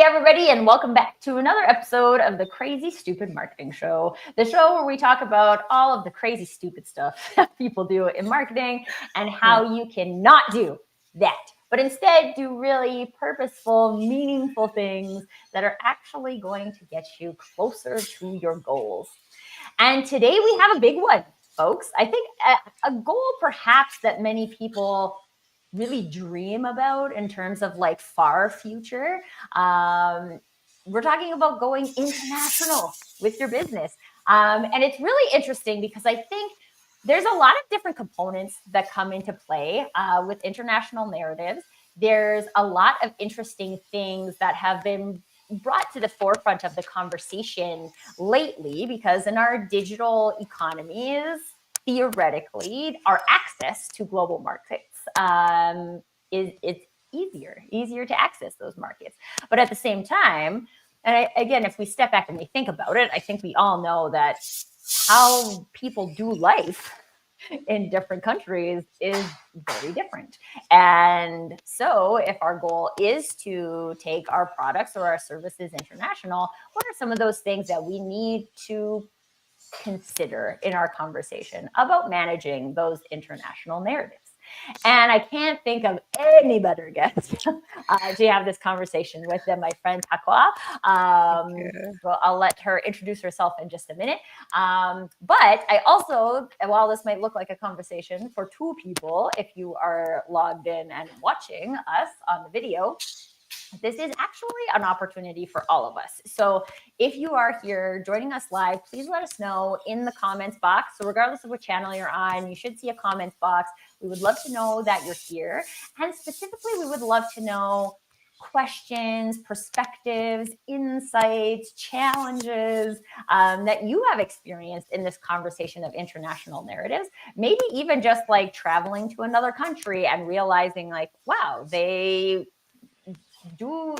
everybody, and welcome back to another episode of the Crazy Stupid Marketing Show, the show where we talk about all of the crazy, stupid stuff that people do in marketing and how you cannot do that, but instead do really purposeful, meaningful things that are actually going to get you closer to your goals. And today we have a big one, folks. I think a goal perhaps that many people really dream about in terms of like far future. We're talking about going international with your business. And it's really interesting because I think there's a lot of different components that come into play with international narratives. There's a lot of interesting things that have been brought to the forefront of the conversation lately because in our digital economies, theoretically, our access to global markets is it's easier to access those markets. But at the same time, again, if we step back and we think about it, I think we all know that how people do life in different countries is very different. And so, if our goal is to take our products or our services international, what are some of those things that we need to consider in our conversation about managing those international narratives? And I can't think of any better guest to have this conversation with than my friend Taqua. Well, I'll let her introduce herself in just a minute. But I also, while this might look like a conversation for two people, if you are logged in and watching us on the video, this is actually an opportunity for all of us. So if you are here joining us live, please let us know in the comments box. So regardless of what channel you're on, you should see a comments box. We would love to know that you're here. And specifically, we would love to know questions, perspectives, insights, challenges that you have experienced in this conversation of international narratives. Maybe even just like traveling to another country and realizing like, wow, they do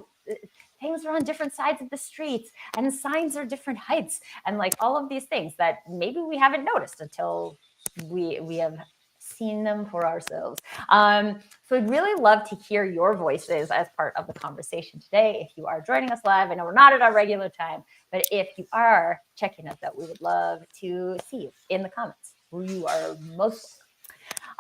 things are on different sides of the streets and signs are different heights and like all of these things that maybe we haven't noticed until we have seen them for ourselves. So I'd really love to hear your voices as part of the conversation today. If you are joining us live, I know we're not at our regular time, but if you are checking us out, we would love to see you in the comments where you are most.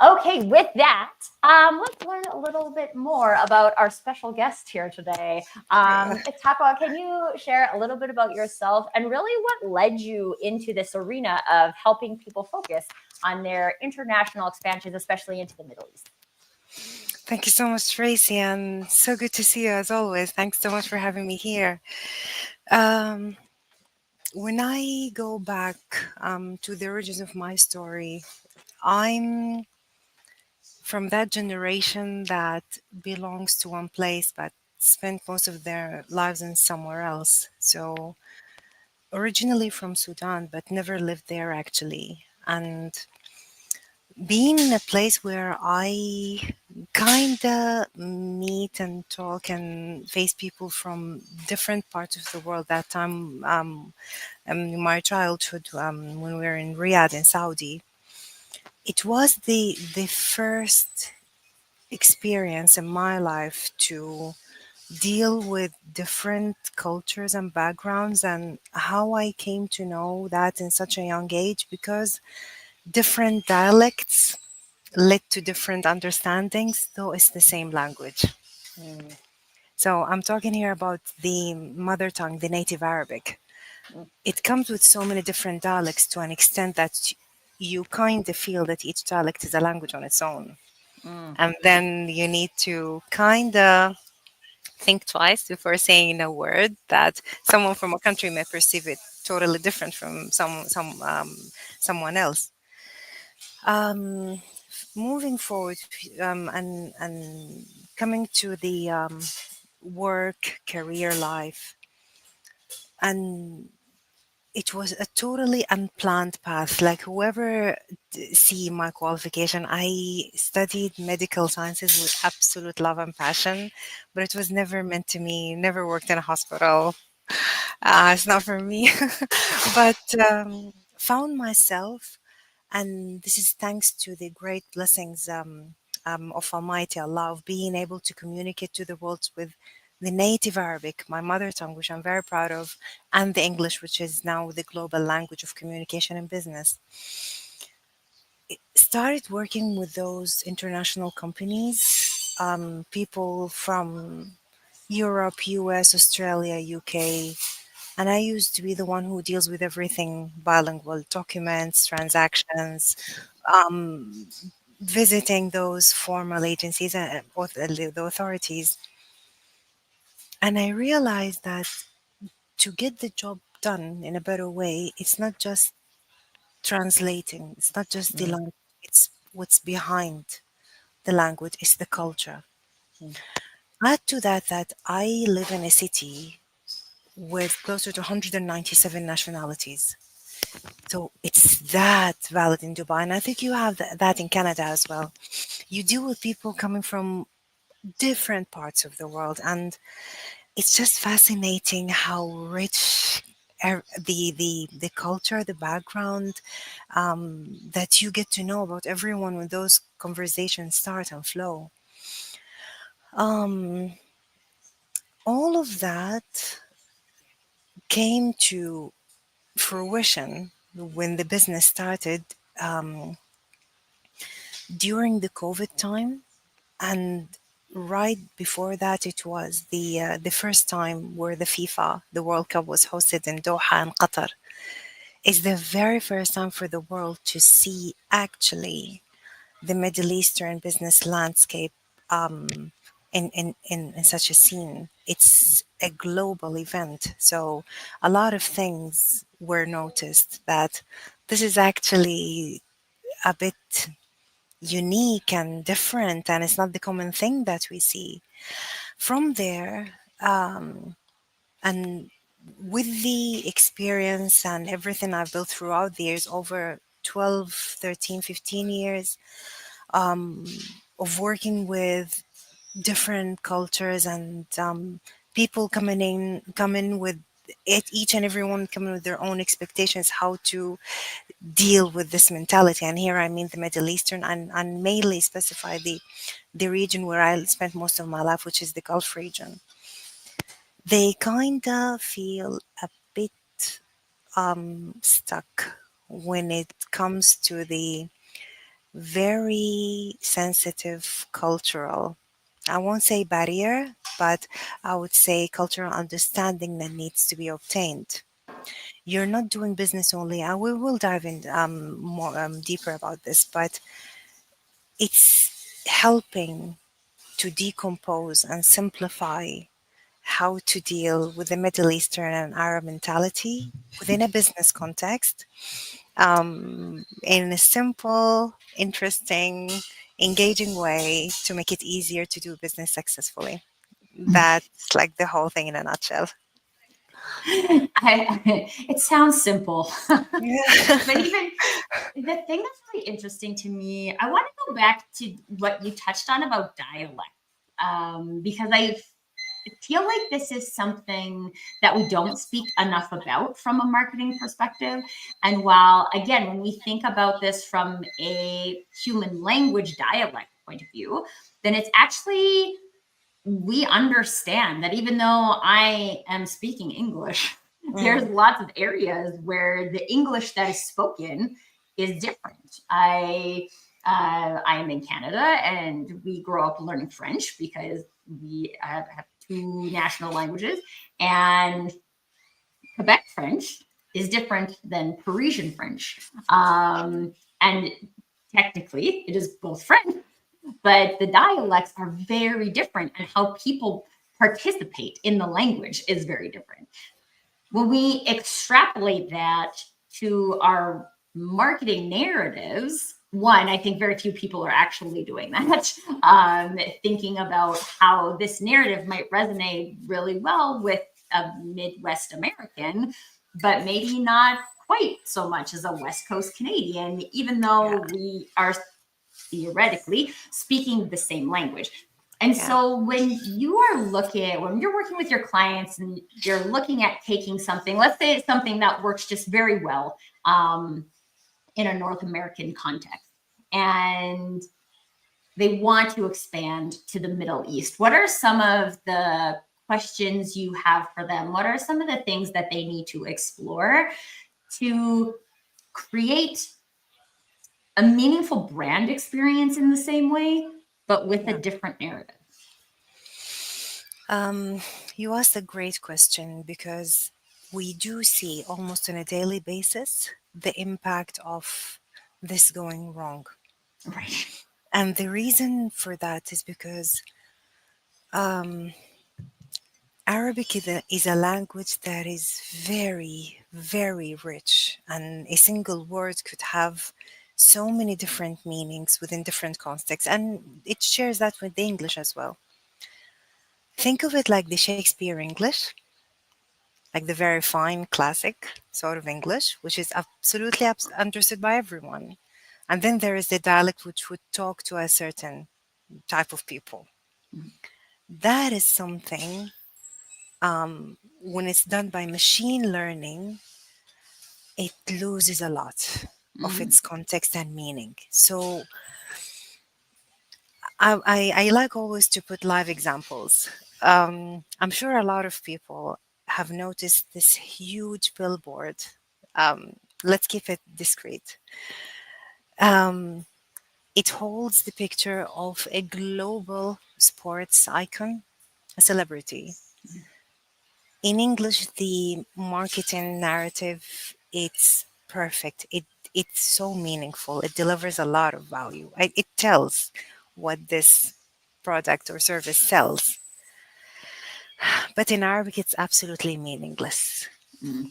Okay, with that, let's learn a little bit more about our special guest here today. Taqua, can you share a little bit about yourself and really what led you into this arena of helping people focus on their international expansions, especially into the Middle East? Thank you so much, Tracy, and so good to see you as always. Thanks so much for having me here. When I go back to the origins of my story, I'm from that generation that belongs to one place but spent most of their lives in somewhere else. So originally from Sudan, but never lived there actually. And being in a place where I kinda meet and talk and face people from different parts of the world. That time, in my childhood, when we were in Riyadh in Saudi, it was the first experience in my life to deal with different cultures and backgrounds, and how I came to know that in such a young age, because different dialects led to different understandings, though it's the same language. Mm, So I'm talking here about the mother tongue, the native Arabic. mm, It comes with so many different dialects to an extent that you kind of feel that each dialect is a language on its own. mm. And then you need to kind of think twice before saying a word that someone from a country may perceive it totally different from someone else. Um, Moving forward, and coming to the work career life, and it was a totally unplanned path. Like whoever see my qualification, I studied medical sciences with absolute love and passion, but it was never meant to me. Never worked in a hospital. It's not for me. But found myself, and this is thanks to the great blessings of Almighty Allah, of being able to communicate to the world with the native Arabic, my mother tongue, which I'm very proud of, and the English, which is now the global language of communication and business. Started working with those international companies, people from Europe, US, Australia, UK, and I used to be the one who deals with everything bilingual documents, transactions, um, visiting those formal agencies and both the authorities. And I realized that to get the job done in a better way, it's not just translating, it's not just the Mm, language, it's what's behind the language, it's the culture. mm, Add to that that I live in a city with closer to 197 nationalities. So it's that valid in Dubai. And I think you have that in Canada as well. You deal with people coming from different parts of the world. And it's just fascinating how rich the culture, the background that you get to know about everyone when those conversations start and flow. Um, all of that came to fruition when the business started during the COVID time, and right before that, it was the first time where the FIFA, the World Cup, was hosted in Doha in Qatar. It's the very first time for the world to see actually the Middle Eastern business landscape um, in such a scene. It's a global event. So a lot of things were noticed that this is actually a bit unique and different, and it's not the common thing that we see. From there, and with the experience and everything I've built throughout the years, over 12, 13, 15 years of working with different cultures and people coming with it, each and everyone coming with their own expectations, how to deal with this mentality. And here I mean the Middle Eastern, and mainly specify the region where I spent most of my life, which is the Gulf region. They kind of feel a bit stuck when it comes to the very sensitive cultural, I won't say barrier, but I would say cultural understanding that needs to be obtained. You're not doing business only, and we will dive in more deeper about this, but it's helping to decompose and simplify how to deal with the Middle Eastern and Arab mentality within a business context, in a simple, interesting, engaging way to make it easier to do business successfully. That's like the whole thing in a nutshell. it sounds simple. But Yeah. even the thing that's really interesting to me, I want to go back to what you touched on about dialect, because I feel like this is something that we don't speak enough about from a marketing perspective. And while, again, when we think about this from a human language dialect point of view, then it's actually, we understand that even though I am speaking English, there's Mm, lots of areas where the English that is spoken is different. I am in Canada and we grow up learning French because we have two national languages, and Quebec French is different than Parisian French. And technically, it is both French, but the dialects are very different, and how people participate in the language is very different. When we extrapolate that to our marketing narratives, one, I think very few people are actually doing that. Thinking about how this narrative might resonate really well with a Midwest American, but maybe not quite so much as a West Coast Canadian, even yeah, though we are theoretically speaking the same language. And yeah. so when you are looking, when you're working with your clients and you're looking at taking something, let's say it's something that works just very well in a North American context, and they want to expand to the Middle East. What are some of the questions you have for them? What are some of the things that they need to explore to create a meaningful brand experience in the same way, but with a Yeah. different narrative? Um, you asked a great question because we do see almost on a daily basis the impact of this going wrong. Right. And the reason for that is because um, Arabic is a language that is very, very rich, and a single word could have so many different meanings within different contexts, and it shares that with the English as well. Think of it like the Shakespeare English, like the very fine classic sort of English, which is absolutely understood by everyone. And then there is the dialect which would talk to a certain type of people. That is something, when it's done by machine learning, it loses a lot of Mm-hmm. its context and meaning. So I like always to put live examples. I'm sure a lot of people have noticed this huge billboard. Let's keep it discreet. Um, it holds the picture of a global sports icon, a celebrity. In English, the marketing narrative, it's perfect. It's so meaningful. It delivers a lot of value. It tells what this product or service sells. But in Arabic, it's absolutely meaningless. Mm-hmm.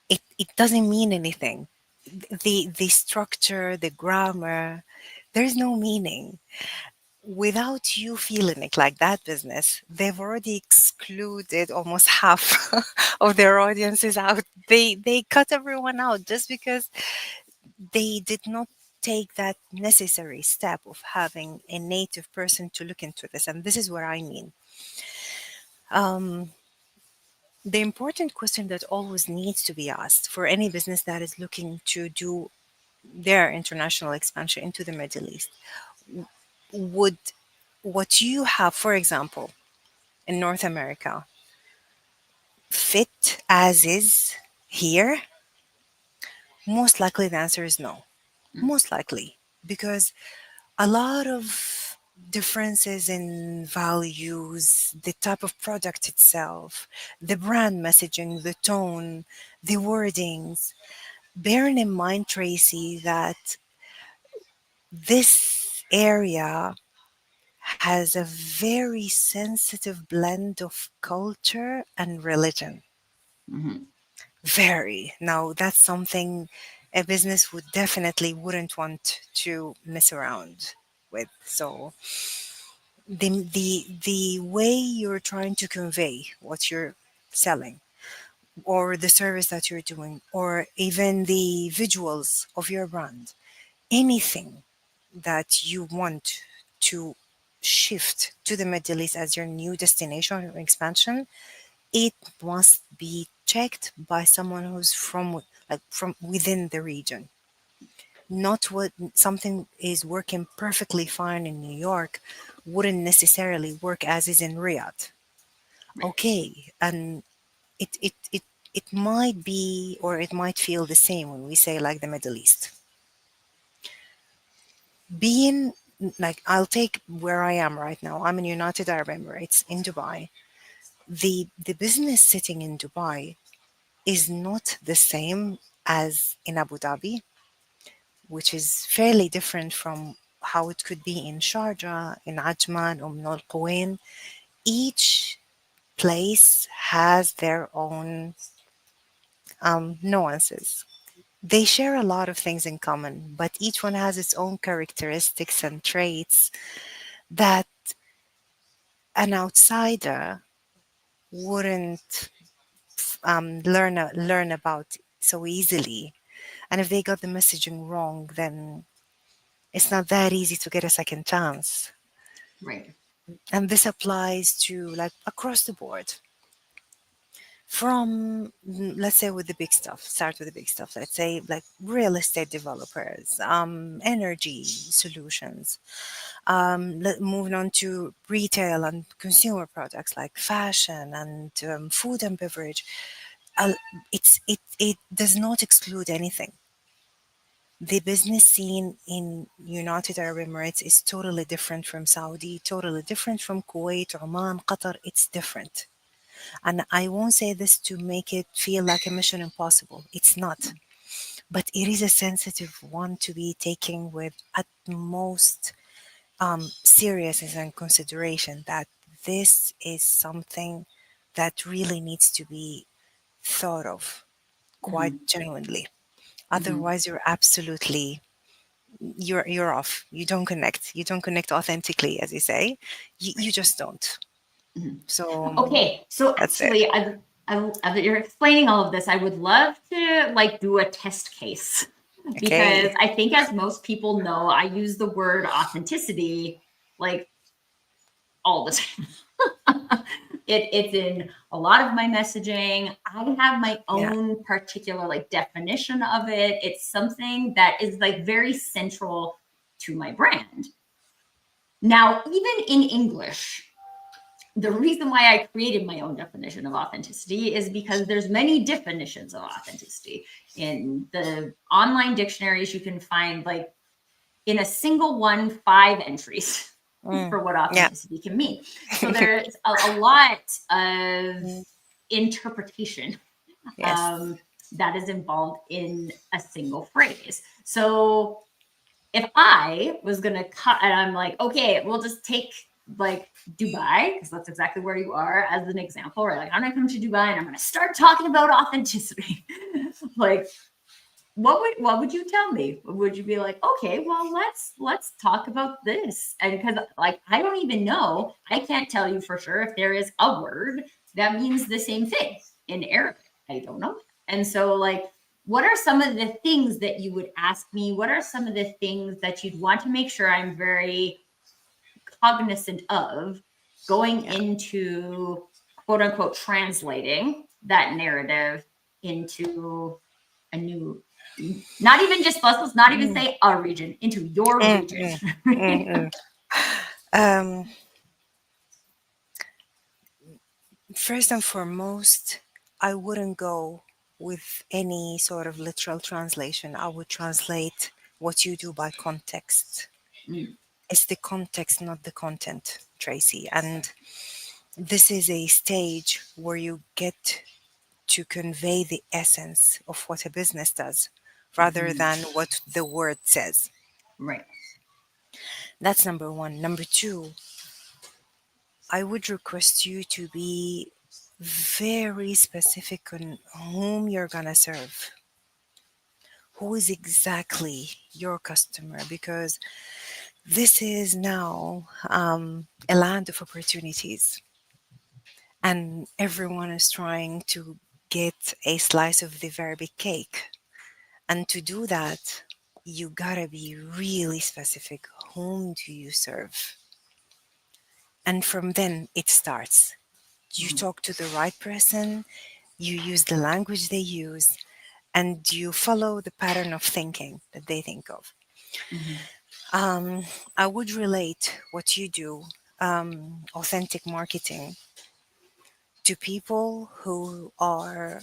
It doesn't mean anything. The structure, the grammar, there's no meaning. Without you feeling it like that business, they've already excluded almost half of their audiences out. They cut everyone out just because they did not take that necessary step of having a native person to look into this. And this is what I mean. Um, the important question that always needs to be asked for any business that is looking to do their international expansion into the Middle East, would what you have, for example, in North America, fit as is here? Most likely the answer is no. Most likely. Because a lot of differences in values, the type of product itself, the brand messaging, the tone, the wordings. Bearing in mind, Tracy, that this area has a very sensitive blend of culture and religion. Mm-hmm. Very. Now, that's something a business would definitely wouldn't want to mess around with. So, the way you're trying to convey what you're selling, or the service that you're doing, or even the visuals of your brand, anything that you want to shift to the Middle East as your new destination or expansion, it must be checked by someone who's from within the region. Not what something is working perfectly fine in New York wouldn't necessarily work as is in Riyadh. Right. Okay, and it might be, or it might feel the same when we say like the Middle East. Being like, I'll take where I am right now. I'm in United Arab Emirates in Dubai. The business sitting in Dubai is not the same as in Abu Dhabi, which is fairly different from how it could be in Sharjah, in Ajman, Al Quwain. Each place has their own nuances. They share a lot of things in common, but each one has its own characteristics and traits that an outsider wouldn't learn about so easily. And if they got the messaging wrong, then it's not that easy to get a second chance. Right. And this applies to like across the board. from let's say with the big stuff, start with the big stuff, let's say like real estate developers, energy solutions, moving on to retail and consumer products like fashion and food and beverage. uh, it does not exclude anything. The business scene in United Arab Emirates is totally different from Saudi, totally different from Kuwait, Oman, Qatar. It's different. And I won't say this to make it feel like a mission impossible. It's not. But it is a sensitive one to be taken with utmost seriousness and consideration, that this is something that really needs to be thought of quite Hmm. genuinely. Hmm. Otherwise, you're off. You don't connect. You don't connect authentically, as you say. You just don't. Hmm. So Okay, so that's it. actually, I that you're explaining all of this, I would love to like do a test case because Okay. I think, as most people know, I use the word authenticity like all the time. It's in a lot of my messaging. I have my Yeah. own particular like definition of it. It's something that is like very central to my brand. Now, even in English, the reason why I created my own definition of authenticity is because there's many definitions of authenticity. In the online dictionaries, you can find like in a single one, 5 entries Mm. for what Yeah. authenticity can mean. So there's a lot of Mm. interpretation Yes. um, that is involved in a single phrase. So if I was gonna cut, and I'm like, okay, we'll just take like Dubai, because that's exactly where you are, as an example, right? Like, I'm gonna come to Dubai and I'm gonna start talking about authenticity. Like, what would you tell me? Would you be like, okay, well, let's talk about this? And because like I don't even know, I can't tell you for sure if there is a word that means the same thing in Arabic. I don't know. And so like, what are some of the things that you would ask me? What are some of the things that you'd want to make sure I'm very cognizant of going Yeah. into, quote unquote, translating that narrative into a new, not even just let's not even Mm. say a region, into your Mm, region. mm, mm, mm. Um, First and foremost, I wouldn't go with any sort of literal translation. I would translate what you do by context. Mm, It's the context, not the content, Tracy. And this is a stage where you get to convey the essence of what a business does rather mhm. than what the word says. Right. That's number one. Number two, I would request you to be very specific on whom you're gonna serve. Who is exactly your customer? Because this is now a land of opportunities, and everyone is trying to get a slice of the very big cake. And to do that, you gotta be really specific. Whom do you serve? And from then it starts. You Mhm, talk to the right person, you use the language they use, and you follow the pattern of thinking that they think of. mhm, Um, I would relate what you do, authentic marketing, to people who are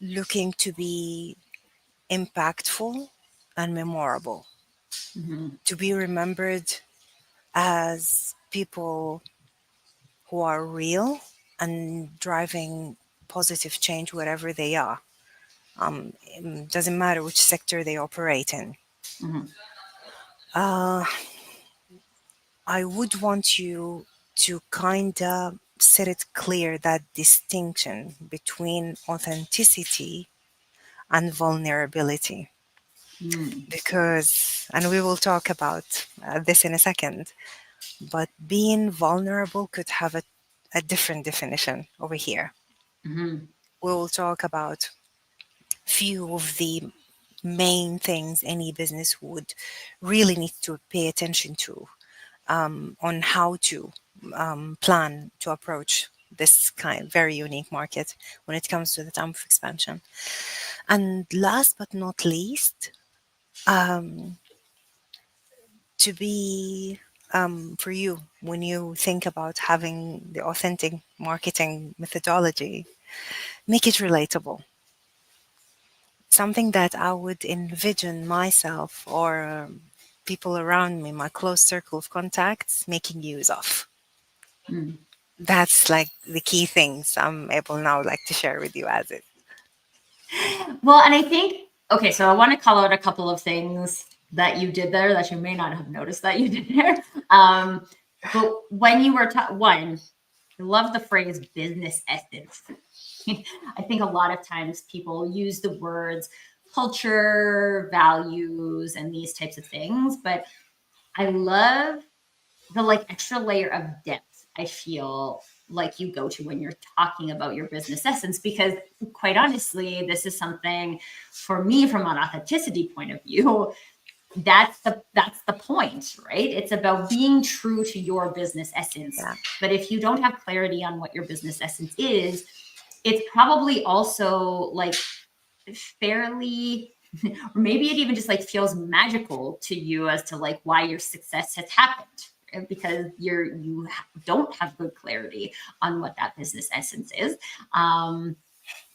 looking to be impactful and memorable, mhm, to be remembered as people who are real and driving positive change wherever they are. Doesn't matter which sector they operate in. mhm, Uh, I would want you to kind of set it clear, that distinction between authenticity and vulnerability. mm, Because, and we will talk about this in a second, but being vulnerable could have a different definition over here. mhm, We will talk about few of the main things any business would really need to pay attention to, on how to plan to approach. this kind very unique market when it comes to the time of expansion. And last but not least, um, to be for you, when you think about having the authentic marketing methodology, make it relatable. Something that I would envision myself or people around me, my close circle of contacts, making use of. Mm. That's like the key things I'm able now like to share with you as it. Well, and I think, okay, so I want to call out a couple of things that you did there that you may not have noticed that you did there. Um, but when you were one, I love the phrase business essence. I think a lot of times people use the words culture, values, and these types of things, but I love the like extra layer of depth I feel like you go to when you're talking about your business essence, because quite honestly, this is something for me from an authenticity point of view. That's the point, right? It's about being true to your business essence. Yeah. But if you don't have clarity on what your business essence is, it's probably also like fairly or maybe it even just like feels magical to you as to like why your success has happened, because don't have good clarity on what that business essence is.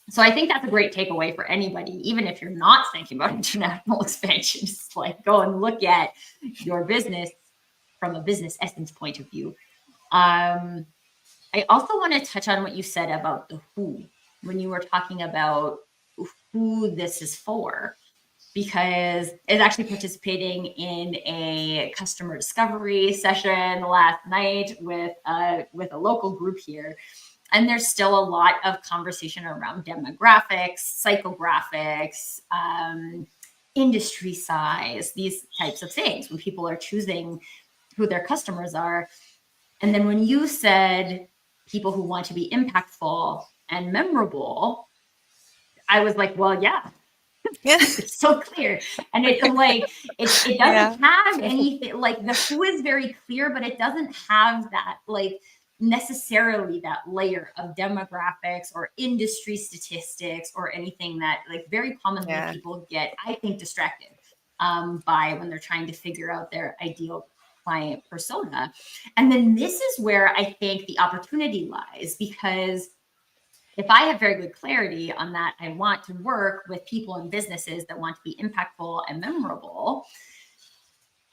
So I think that's a great takeaway for anybody, even if you're not thinking about international expansion. Just like go and look at your business from a business essence point of view. um, I also want to touch on what you said about the who when you were talking about who this is for, because it's actually participating in a customer discovery session last night with a local group here. And there's still a lot of conversation around demographics, psychographics, industry size, these types of things when people are choosing who their customers are. And then when you said people who want to be impactful and memorable, I was like, well, yeah, Yeah. it's so clear. And it's like it Yeah. doesn't have anything like the who is very clear, but it doesn't have that like necessarily that layer of demographics or industry statistics or anything that like very commonly Yeah. people get, I think, distracted by when they're trying to figure out their ideal client persona. And then this is where I think the opportunity lies, because if I have very good clarity on that, I want to work with people and businesses that want to be impactful and memorable.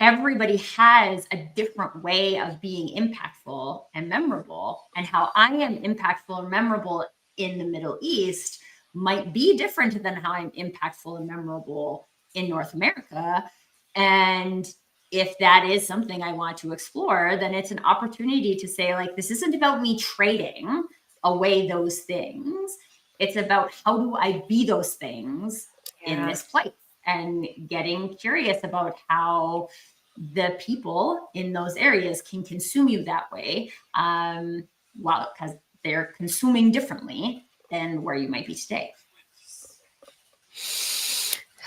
Everybody has a different way of being impactful and memorable. And how I am impactful and memorable in the Middle East might be different than how I'm impactful and memorable in North America. And if that is something I want to explore, then it's an opportunity to say, like, this isn't about me trading away those things. It's about how do I be those things in Yeah. this place, and getting curious about how the people in those areas can consume you that way. Well, because they're consuming differently than where you might be today.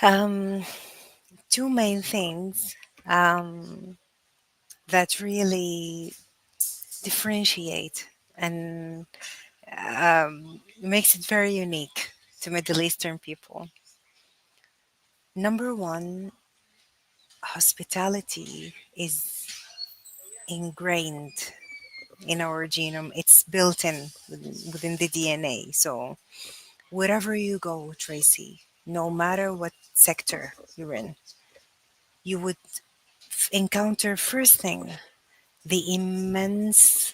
Um, Two main things um, that really differentiate and makes it very unique to Middle Eastern people. Number one, hospitality is ingrained in our genome. It's built in within the DNA. So wherever you go, Tracy, no matter what sector you're in, you would encounter first thing the immense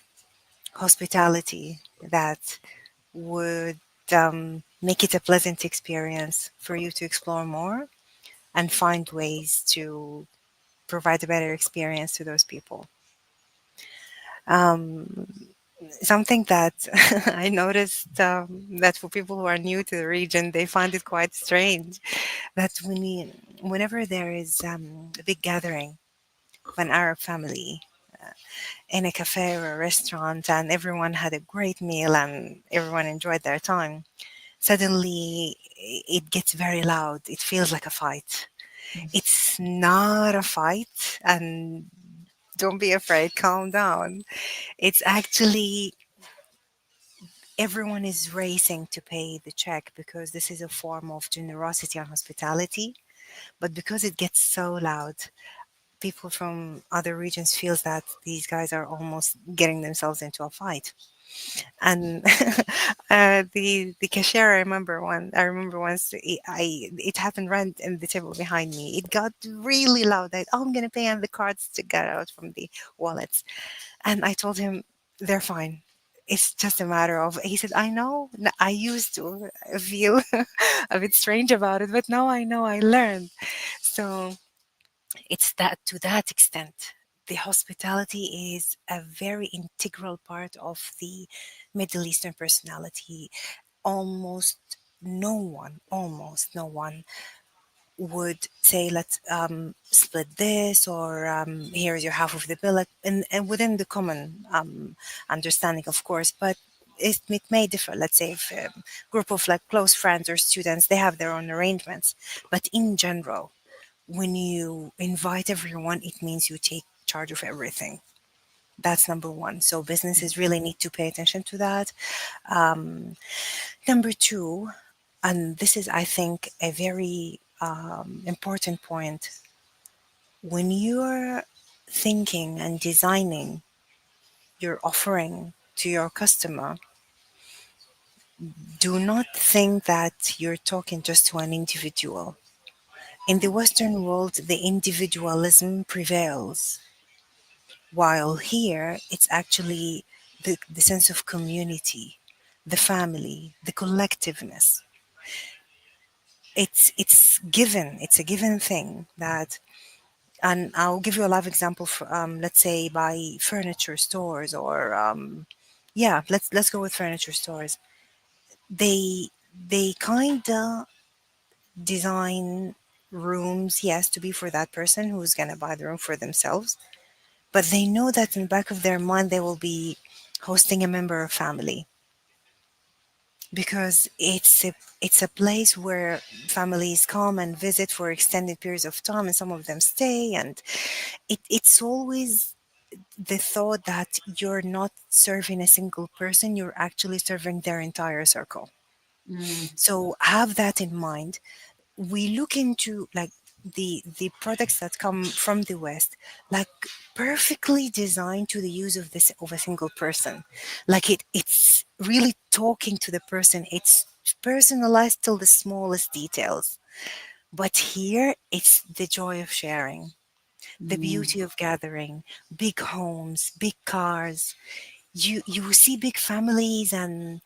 hospitality that would make it a pleasant experience for you to explore more and find ways to provide a better experience to those people. Um, Something that I noticed that for people who are new to the region, they find it quite strange that whenever there is a big gathering of an Arab family in a cafe or a restaurant and everyone had a great meal and everyone enjoyed their time, suddenly it gets very loud. It feels like a fight. It's not a fight, and don't be afraid, calm down. It's actually everyone is racing to pay the check because this is a form of generosity and hospitality. But because it gets so loud, people from other regions feels that these guys are almost getting themselves into a fight. And the cashier, I remember once it happened right in the table behind me. It got really loud. Oh, I'm gonna pay, and the cards to get out from the wallets. And I told him they're fine. It's just a matter of, he said, I know. I used to feel a bit strange about it, but now I know, I learned. So it's that, to that extent, the hospitality is a very integral part of the Middle Eastern personality. Almost no one would say, let's split this, or here's your half of the bill, and within the common understanding, of course. But it may differ. Let's say if a group of like close friends or students, they have their own arrangements. But in general, when you invite everyone, it means you take charge of everything. That's number one. So businesses really need to pay attention to that. Um, Number two, and this is, I think, a very important point, when you're thinking and designing your offering to your customer, do not think that you're talking just to an individual. In the Western world, the individualism prevails, while here it's actually the sense of community, the family, the collectiveness. It's a given thing that, and I'll give you a live example for, let's say, by furniture stores, or yeah, let's go with furniture stores. They kind of design rooms, yes, to be for that person who's going to buy the room for themselves, but they know that in the back of their mind they will be hosting a member of family, because it's a place where families come and visit for extended periods of time, and some of them stay, and it's always the thought that you're not serving a single person, you're actually serving their entire circle. Mm, So have that in mind. We look into like the products that come from the West, like perfectly designed to the use of this of a single person. Like it's really talking to the person. It's personalized till the smallest details. But here it's the joy of sharing, the mm, beauty of gathering, big homes, big cars. You see big families, and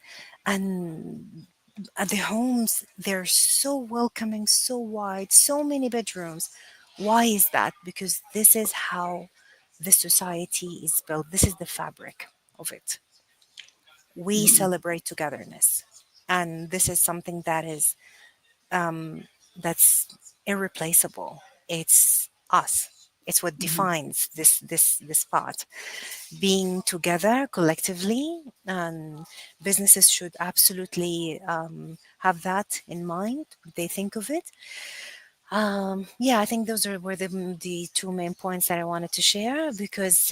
the homes, they're so welcoming, so wide, so many bedrooms. Why is that? Because this is how the society is built. This is the fabric of it. We mm, celebrate togetherness, and this is something that is that's irreplaceable. It's us. It's what mhm. defines this part. Being together collectively, and businesses should absolutely have that in mind. They think of it. Yeah, I think those were the two main points that I wanted to share, because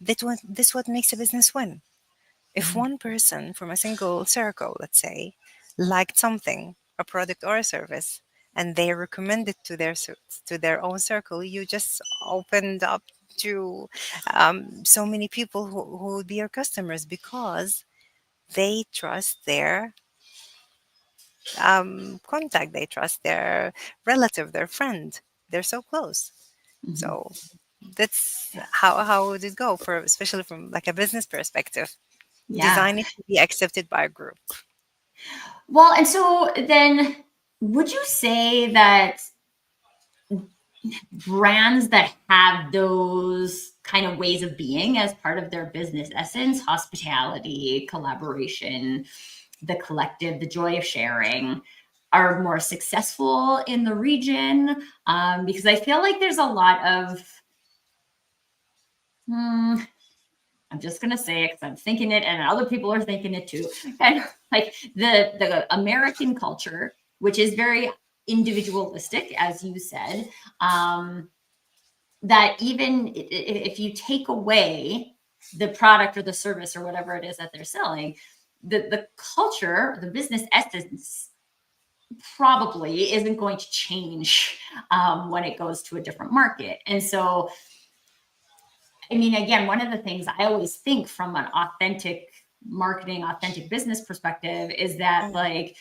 this what makes a business win. If one person from a single circle, let's say, liked something, a product or a service, and they recommend it to to their own circle, you just opened up to so many people who would be your customers, because they trust their contact, they trust their relative, their friend. They're so close. Mhm. So that's how would it go, for especially from like a business perspective. Yeah. Design it to be accepted by a group. Well, and so then would you say that brands that have those kind of ways of being as part of their business essence, hospitality, collaboration, the collective, the joy of sharing, are more successful in the region? Because I feel like there's a lot of, hmm, I'm just gonna say it because I'm thinking it, and other people are thinking it too. And like the American culture, which is very individualistic, as you said, um, that even if you take away the product or the service or whatever it is that they're selling, the culture, the business essence probably isn't going to change when it goes to a different market. And so, I mean, again, one of the things I always think from an authentic marketing, authentic business perspective is that, Mm. like,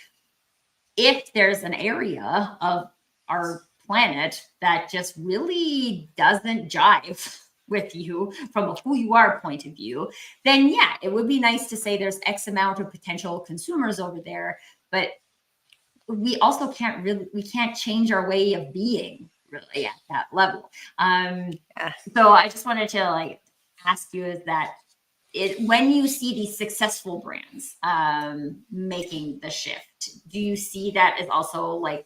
if there's an area of our planet that just really doesn't jive with you from a who you are point of view, then yeah, it would be nice to say there's X amount of potential consumers over there. But we also we can't change our way of being really at that level. Yeah. So I just wanted to like ask you, is that when you see these successful brands making the shift, do you see that as also like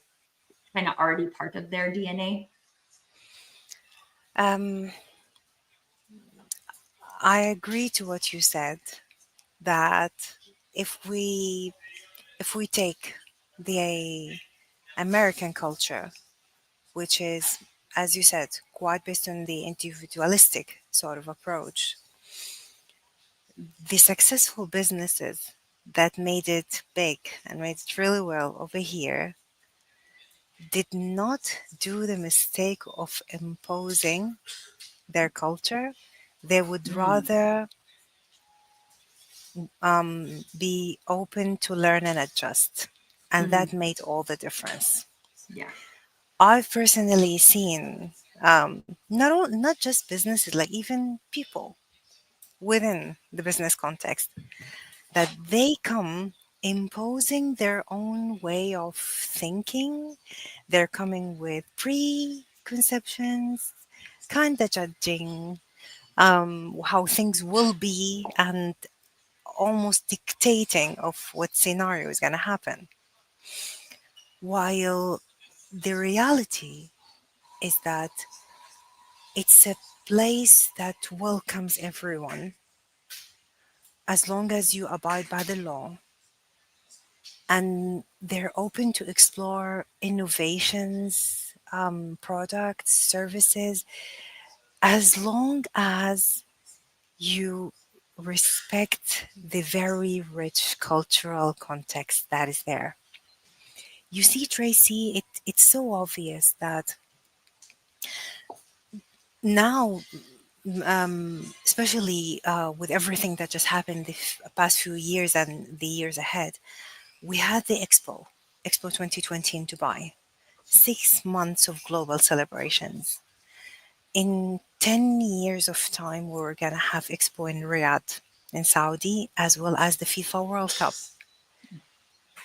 kind of already part of their DNA? Um, I agree to what you said that if we if we take the American culture, which is, as you said, quite based on the individualistic sort of approach, the successful businesses that made it big and made it really well over here did not do the mistake of imposing their culture. They would Mm, rather be open to learn and adjust. And that mhm. made all the difference. Yeah. I've personally seen not just businesses, like even people within the business context, that they come imposing their own way of thinking. They're coming with preconceptions, kind of judging how things will be, and almost dictating of what scenario is going to happen. While the reality is that it's a place that welcomes everyone as long as you abide by the law, and they're open to explore innovations, products, services, as long as you respect the very rich cultural context that is there. You see, Tracy, it's so obvious that now, especially with everything that just happened the past few years and the years ahead, we had the Expo 2020 in Dubai, 6 months of global celebrations. In 10 years of time, we're going to have Expo in Riyadh in Saudi, as well as the FIFA World Cup.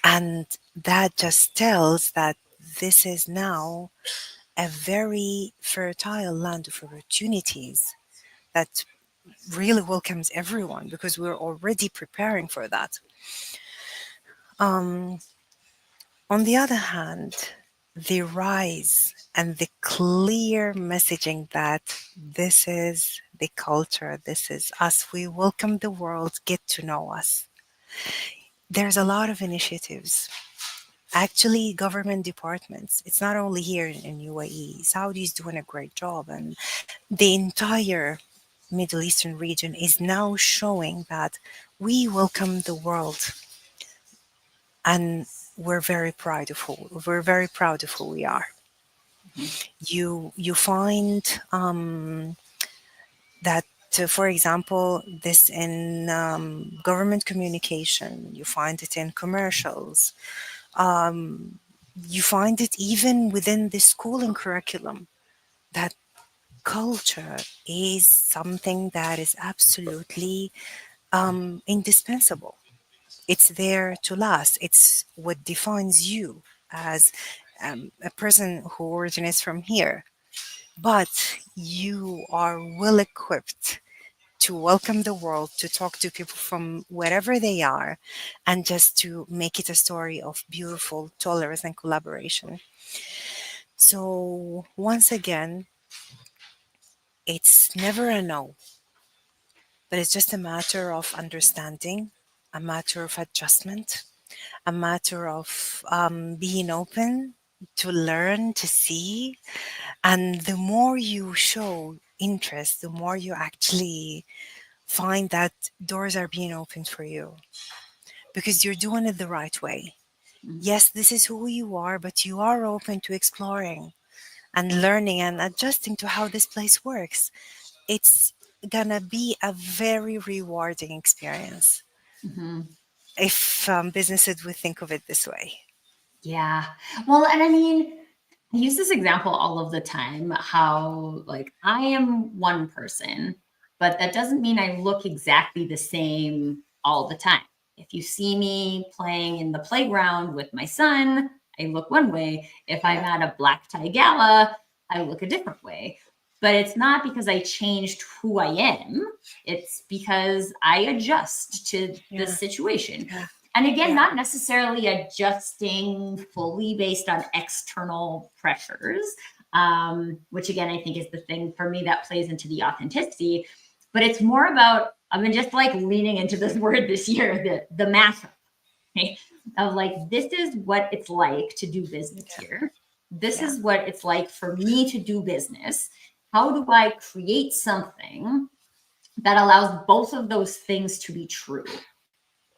And that just tells that this is now a very fertile land of opportunities that really welcomes everyone because we're already preparing for that. Um, on the other hand, the rise and the clear messaging that this is the culture, this is us, we welcome the world, get to know us. There's a lot of initiatives. Actually, government departments, it's not only here in UAE, Saudi is doing a great job, and the entire Middle Eastern region is now showing that we welcome the world, and we're very proud of who we are. Mhm. You find that, for example, this in government communication, you find it in commercials, you find it even within the schooling curriculum, that culture is something that is absolutely indispensable. It's there to last. It's what defines you as a person who originates from here. But you are well equipped to welcome the world, to talk to people from wherever they are, and just to make it a story of beautiful tolerance and collaboration. So, once again, it's never a no, but it's just a matter of understanding, a matter of adjustment, a matter of being open to learn, to see. And the more you show interest, the more you actually find that doors are being opened for you. because you're doing it the right way. Yes, this is who you are, but you are open to exploring and learning and adjusting to how this place works. It's gonna be a very rewarding experience Mhm. if businesses would think of it this way. Yeah. Well, and I mean, I use this example all of the time how, like, I am one person, but that doesn't mean I look exactly the same all the time. If you see me playing in the playground with my son, I look one way. If I'm Yeah, at a black tie gala, I look a different way. But it's not because I changed who I am, it's because I adjust to the yeah, situation. yeah, And again, yeah, not necessarily adjusting fully based on external pressures, which again, I think is the thing for me that plays into the authenticity. But it's more about, I've been just like leaning into this word this year, the mashup, okay? Of like, this is what it's like to do business here. This yeah, is what it's like for me to do business. How do I create something that allows both of those things to be true?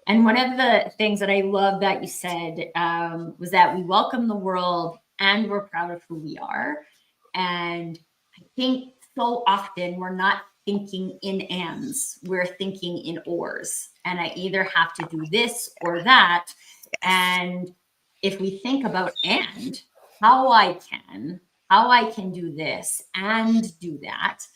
And one of the things that I love that you said was that we welcome the world and we're proud of who we are. And I think so often we're not thinking in ands, we're thinking in ors. And I either have to do this or that. yes, And if we think about and how I can do this and do that,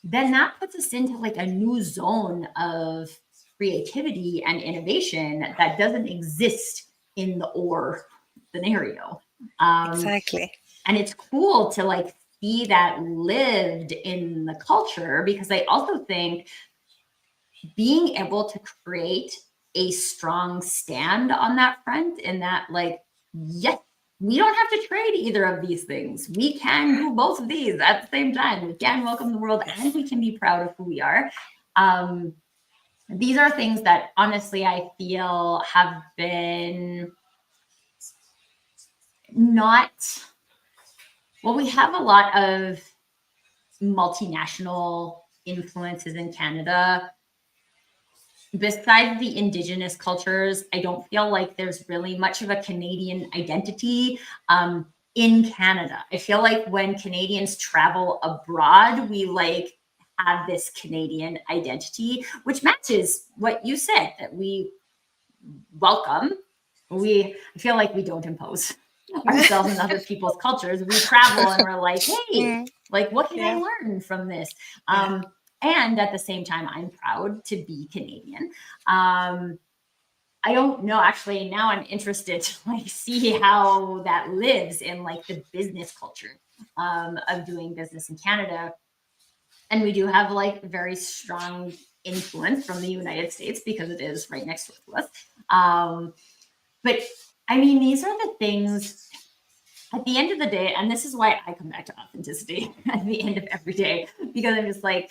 then that puts us into like a new zone of creativity and innovation that doesn't exist in the or scenario. Um, exactly. and it's cool to like see that lived in the culture because I also think being able to create a strong stand on that front and that like, yes, we don't have to trade either of these things. We can do both of these at the same time. We can welcome the world and Yes, we can be proud of who we are. Um, these are things that honestly I feel have been not, well, we have a lot of multinational influences in Canada. Besides the indigenous cultures, I don't feel like there's really much of a Canadian identity in Canada. I feel like when Canadians travel abroad, we like have this Canadian identity, which matches what you said that we welcome. I feel like we don't impose ourselves in other people's cultures. We travel and we're like, hey, mm, like, what can I yeah, learn from this? yeah, And at the same time, I'm proud to be Canadian. Um, I don't know. Actually, now I'm interested to like see how that lives in like the business culture of doing business in Canada. And we do have like very strong influence from the United States because it is right next door to us. Um, but I mean, these are the things at the end of the day, and this is why I come back to authenticity at the end of every day, because I'm just like,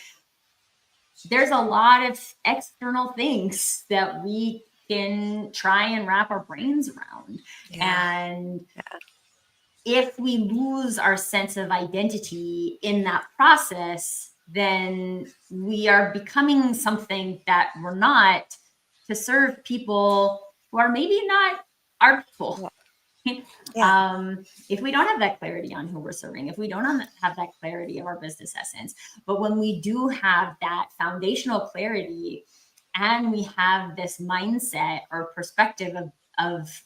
there's a lot of external things that we can try and wrap our brains around. yeah, And if we lose our sense of identity in that process, then we are becoming something that we're not to serve people who are maybe not our people. yeah, yeah, If we don't have that clarity on who we're serving, if we don't have that clarity of our business essence, but when we do have that foundational clarity and we have this mindset or perspective of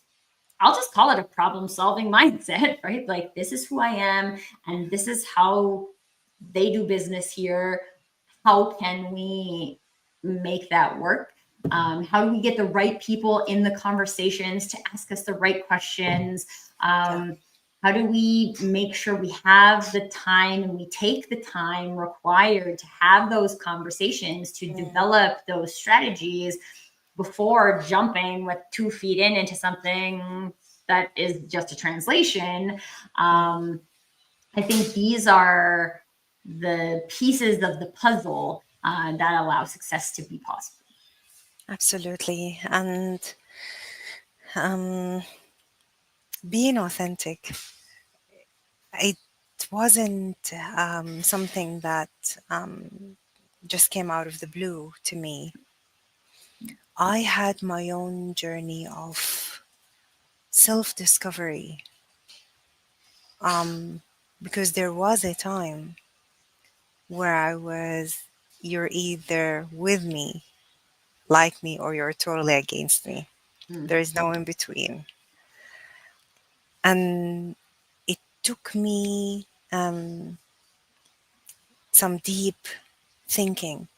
I'll just call it a problem solving mindset, right? Like, this is who I am, and this is how they do business here. How can we make that work? How do we get the right people in the conversations to ask us the right questions? yeah, How do we make sure we have the time and we take the time required to have those conversations to mm, develop those strategies before jumping with 2 feet into something that is just a translation? mm, I think these are the pieces of the puzzle that allow success to be possible. absolutely. And um, being authentic, it wasn't something that just came out of the blue to me. I had my own journey of self discovery, because there was a time where I was, you're either with me, like me, or you're totally against me. Mm, There is no in between. And it took me some deep thinking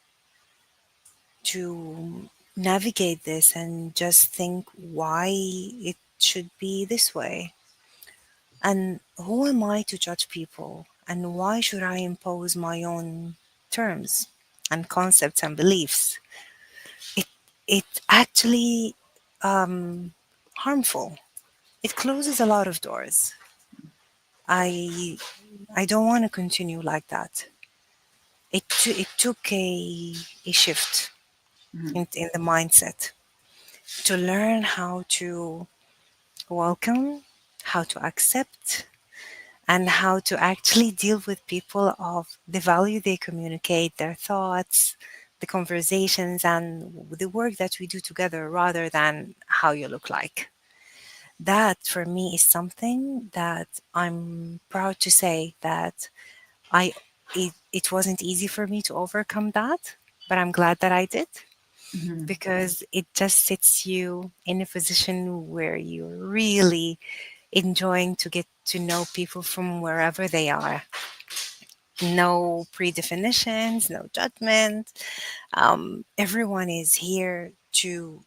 to navigate this and just think why it should be this way. And who am I to judge people? And why should I impose my own terms and concepts and beliefs? It it actually harmful. It closes a lot of doors. I I don't want to continue like that. It took a shift mm, in the mindset to learn how to welcome, how to accept, and how to actually deal with people of the value they communicate, their thoughts, the conversations, and the work that we do together rather than how you look like. That for me is something that I'm proud to say that I it wasn't easy for me to overcome that, but I'm glad that I did, mm, because it just sets you in a position where you're really enjoying to get to know people from wherever they are. No predefinitions, no judgment. Everyone is here to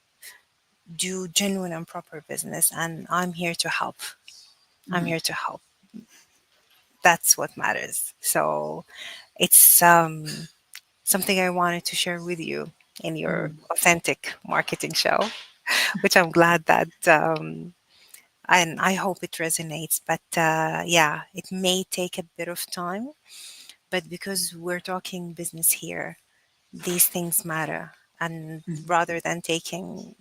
do genuine and proper business, and I'm here to help. I'm mm, here to help. That's what matters. So it's something I wanted to share with you in your mm. authentic marketing show, which I'm glad that, and I hope it resonates. But yeah, it may take a bit of time, but because we're talking business here, these things matter. And Mm. rather than taking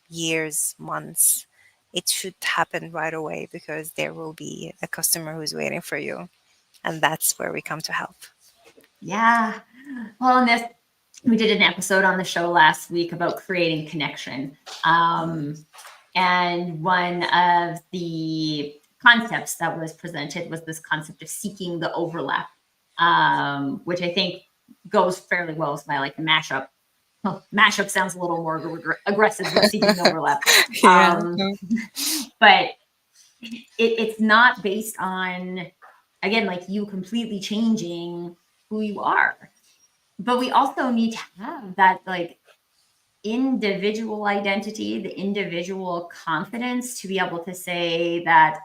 years, months, it should happen right away because there will be a customer who's waiting for you. And that's where we come to help. Yeah. Well, and this we did an episode on the show last week about creating connection. And one of the concepts that was presented was this concept of seeking the overlap, which I think goes fairly well with my like mashup. Well, mashup sounds a little more aggressive than seeking the overlap. Yeah. Um, but it's not based on, again, like you completely changing who you are. But we also need to have that like individual identity, the individual confidence to be able to say that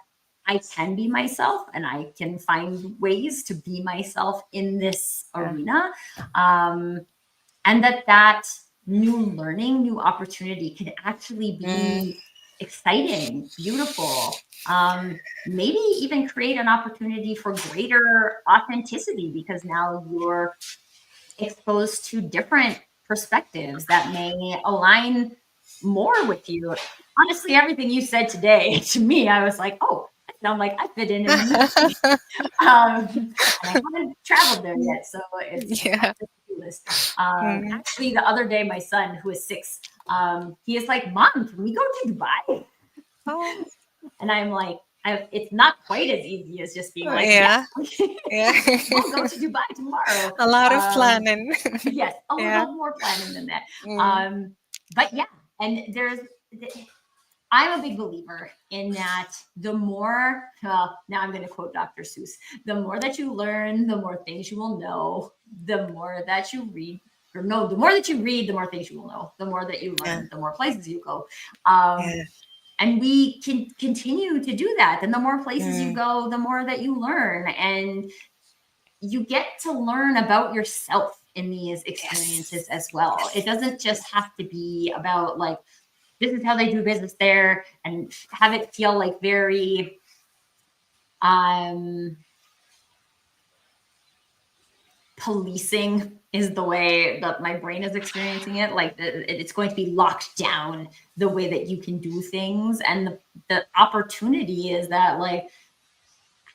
I can be myself and I can find ways to be myself in this Yeah. arena. Um, and that new learning, new opportunity can actually Mm, be exciting, beautiful, maybe even create an opportunity for greater authenticity because now you're exposed to different perspectives that may align more with you. Honestly, everything you said today to me, I was like, oh, I sound like I fit in the UK. And I haven't traveled there yet, so it's on yeah. the to-do list. Mm. Actually, the other day, my son, who is 6, he is like, "Mom, can we go to Dubai?" Oh, And I'm like, it's not quite as easy as just being like, "Yeah, yeah. Yeah. we'll go to Dubai tomorrow." A lot of Um, planning. yes, a Yeah. little more planning than that. Mm, But yeah, and I'm a big believer in that the more, now I'm going to quote Dr. Seuss, the more that you learn, the more things you will know, the more that you read, or no, the more that you read, the more things you will know, the more that you yeah. learn, the more places you go. Um, Yeah. and we can continue to do that. And the more places you Mm, go, the more that you learn. And you get to learn about yourself in these experiences yes. as well. It doesn't just have to be about like, this is how they do business there and have it feel like very um policing is the way that my brain is experiencing it, like it's going to be locked down the way that you can do things, and the opportunity is that like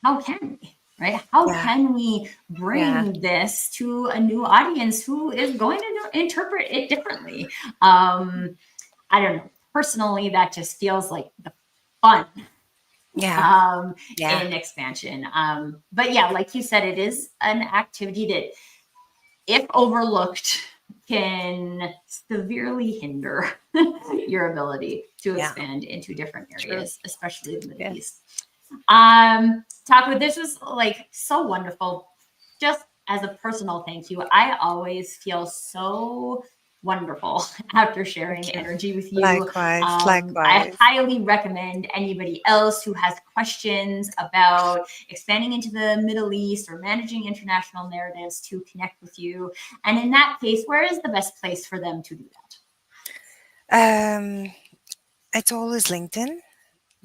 how can we? right? How Yeah. can we Yeah. bring this to a new audience who is going to interpret it differently? I don't know. Personally, that just feels like the fun Yeah. Yeah. in expansion. But yeah, like you said, it is an activity that, if overlooked, can severely hinder your ability to Yeah. expand into different True. areas, especially the Middle Yes. East. Taqua, this was like so wonderful. Just as a personal thank you, I always feel so wonderful after sharing Thank you. energy with you. Likewise. I Likewise. highly recommend anybody else who has questions about expanding into the Middle East or managing international narratives to connect with you. And in that case, where is the best place for them to do that? It's always LinkedIn.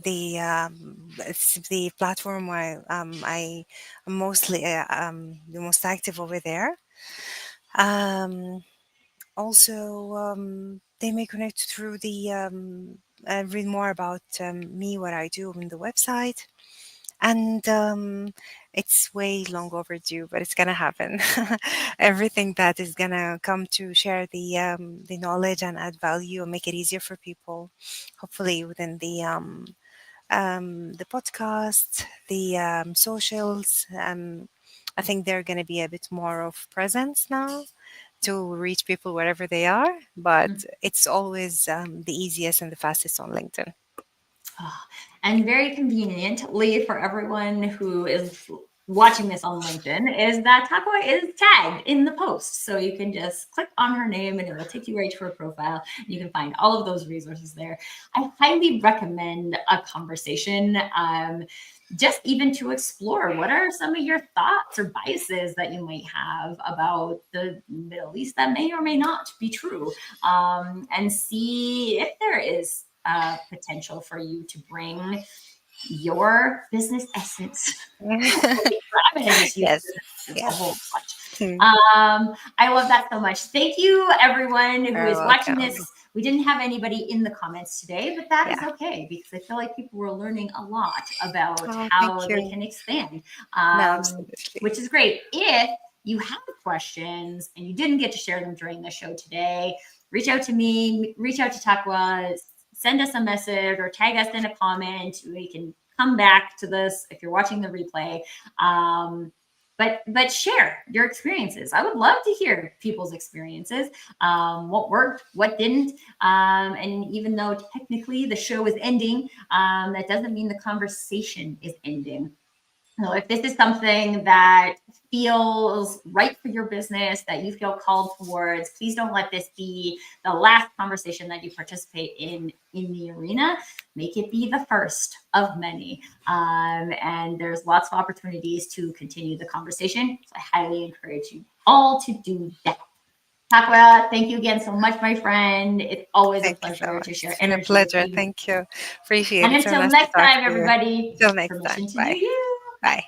It's the platform where I am mostly the most active over there. Um, Also, they may connect through the read more about me, what I do on the website, and it's way long overdue, but it's gonna happen. Everything that is gonna come to share the knowledge and add value and make it easier for people, hopefully within the podcast, the socials. I think they're going to be a bit more of presence now to reach people wherever they are, but it's always the easiest and the fastest on LinkedIn. Oh, and very conveniently for everyone who is watching this on LinkedIn is that Taqua is tagged in the post. So you can just click on her name and it will take you right to her profile. You can find all of those resources there. I highly recommend a conversation. Just even to explore what are some of your thoughts or biases that you might have about the Middle East that may or may not be true, and see if there is potential for you to bring your business essence. I'm going to just use Yes, this a whole yes. bunch. Hmm. I love that so much. Thank you, everyone who You're is watching welcome. this. We didn't have anybody in the comments today, but that is Yeah. okay because I feel like people were learning a lot about Oh, how thank they you. can expand, No, which absolutely. is great. If you have questions and you didn't get to share them during the show today, reach out to me, reach out to Taqua, send us a message or tag us in a comment. We can come back to this if you're watching the replay. But share your experiences. I would love to hear people's experiences. What worked, what didn't, and even though technically the show is ending, that doesn't mean the conversation is ending. So if this is something that feels right for your business, that you feel called towards, please don't let this be the last conversation that you participate in the arena. Make it be the first of many. And there's lots of opportunities to continue the conversation. So I highly encourage you all to do that. Taqua, thank you again so much, my friend. It's always a Thank you so pleasure to much. share It's been a energy with pleasure. you. Thank you. Appreciate And it. So until nice to next talk time, to you. everybody, Till next time. permission to do Bye. you. Bye. Bye.